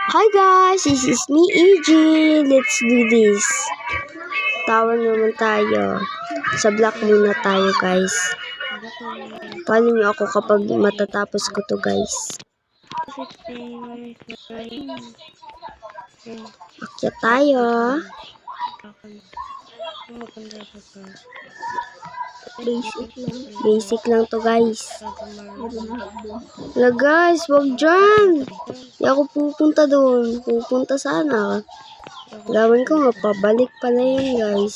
Hi guys, this is me, EG. Let's do this. Tower naman tayo. Sa block muna tayo guys. Follow niyo ako kapag matatapos ko to guys. Akyat tayo. Basic lang to guys. Wala guys, wag dyan. Hindi ako pupunta doon. Pupunta sana. Gawin ko nga, pabalik pala yun guys.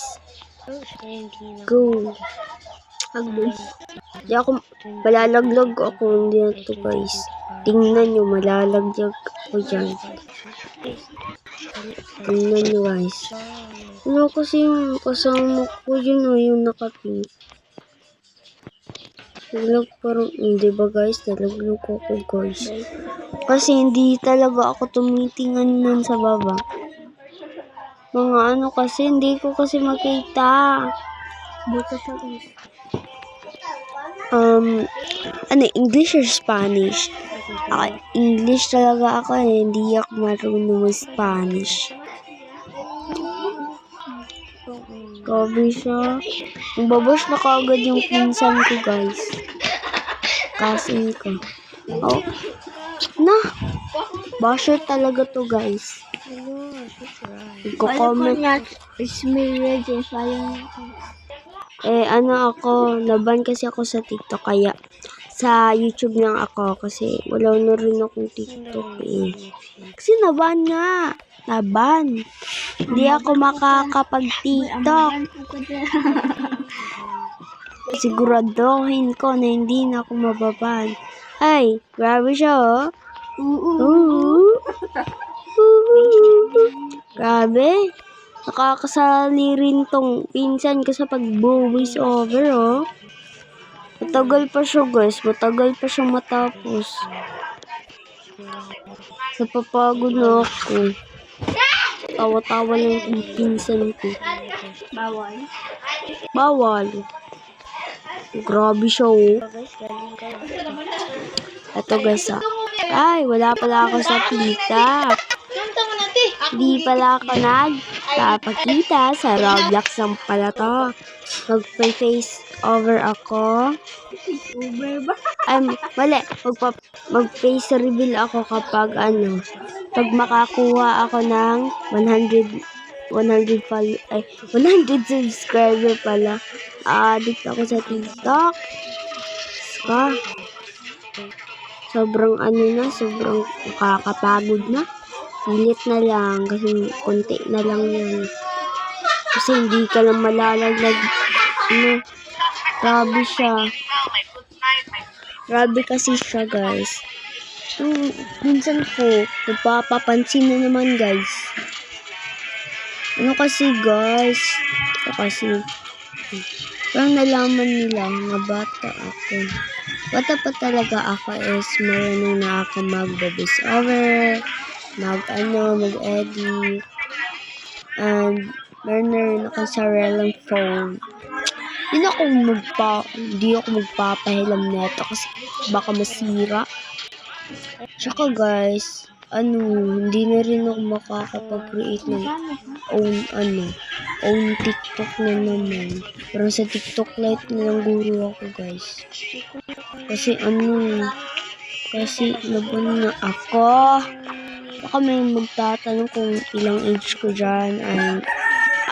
Go. Hindi ako, malalaglag ako. Hindi na to guys. Tingnan nyo, malalaglag ako dyan. Tingnan nyo guys. Ano kasi yung kasama ko yun o yung nakapink. Nalaglag parang, hindi ba guys? Nalaglag ako guys. Kasi hindi talaga ako tumitingnan nun sa baba. Mga ano kasi, hindi ko kasi makita. Buta siya guys. English or Spanish? English talaga ako eh. Hindi ako marunong Spanish. Grabe siya. Nababash na kaagad yung pinsan ko guys. Kasi ko. Oh. Na. Basher talaga to guys. Comment. Ano ako, laban kasi ako sa TikTok kaya sa YouTube lang ako kasi wala na rin akong TikTok eh. Kasi naban nga. Laban. Hindi ako makakapag-TikTok. Siguraduhin ko na hindi na ako mababan. Ay, grabe siya oh. Grabe. Nakakasali rin tong pinsan ko sa pag-voice over oh. Matagal pa siya guys. Matagal pa siyang matapos. Napapagod na ako. Tawa-tawa lang yung pinsan ko. Bawal. Grabe siya oh. Ito guys ah. Ay, wala pala ako sa TikTok. Di pala ako nagpapakita sa Roblox ng pala to. Mag-face over ako. Mali. Mag-face reveal ako kapag pag makakuha ako ng 100 subscriber pala. Addict ako sa TikTok. Sobrang sobrang nakakapagod na. Pilit na lang kasi konti na lang yun. Kasi hindi ka lang malalaglag. Grabe siya. Grabe kasi siya guys. Minsan po, nagpapapansin na naman guys. Kasi guys, parang nalaman nila na bata ako. Bata pa talaga ako is marunong na ako mag-voice over, mag-edit, and meron na rin ako sariling phone. Hindi ako magpapahilam neto kasi baka masira. Tsaka guys, hindi na rin ako makakapag-create ng own TikTok na naman. Pero sa TikTok Lite na lang guro ako guys. Kasi laban na ako. Baka may magtatanong kung ilang age ko dyan.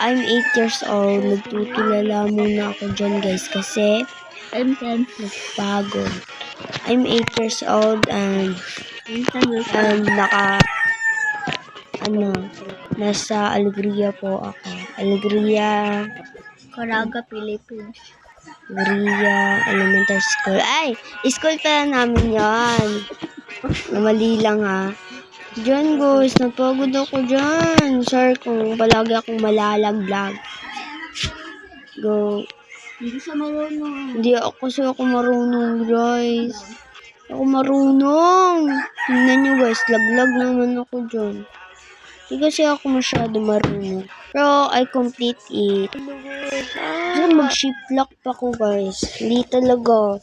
I'm 8 years old. Nagtutulala muna ako dyan guys kasi I'm 10. Nagpagod. I'm 8 years old and nasa Alegria po ako. Alegria, Caraga, Philippines. Alegria Elementary School. Ay! School pala namin yan. Mali lang ha. Diyan guys, napagod ako dyan. Sorry kung palagi akong malalaglag. Go. Hindi siya marunong. Hindi ako marunong guys. Ako marunong. Tingnan nyo guys, laglag naman ako dyan. Hindi kasi ako masyado marunong. Pero I complete it. So, mag-shift lock pa ko guys. Hindi talaga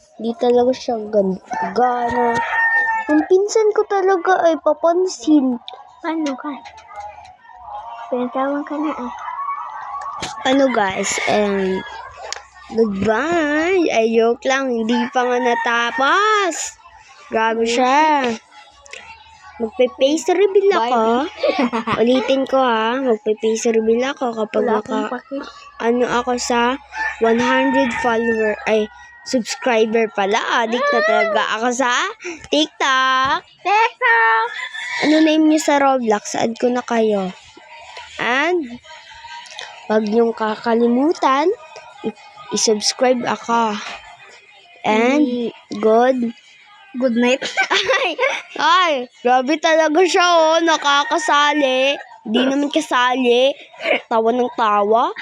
siya gana. Yung pinsan ko talaga ay papansin. Paano ka? Pinatawan ka na eh. Ano guys, goodbye. Ay, joke lang. Hindi pa nga natapos. Grabe siya. Magpe-face reveal ako. Ulitin ko ha. Magpe-face reveal ako kapag Wala akong paki. ano ako sa 100 subscriber pala. Adik na talaga ako sa TikTok. TikTok! Ano name niyo sa Roblox? Add ko na kayo. And, wag niyong kakalimutan, i-subscribe ako. And, Good night. ay, grabe talaga siya nakakasali. Di naman kasali. Tawa ng tawa.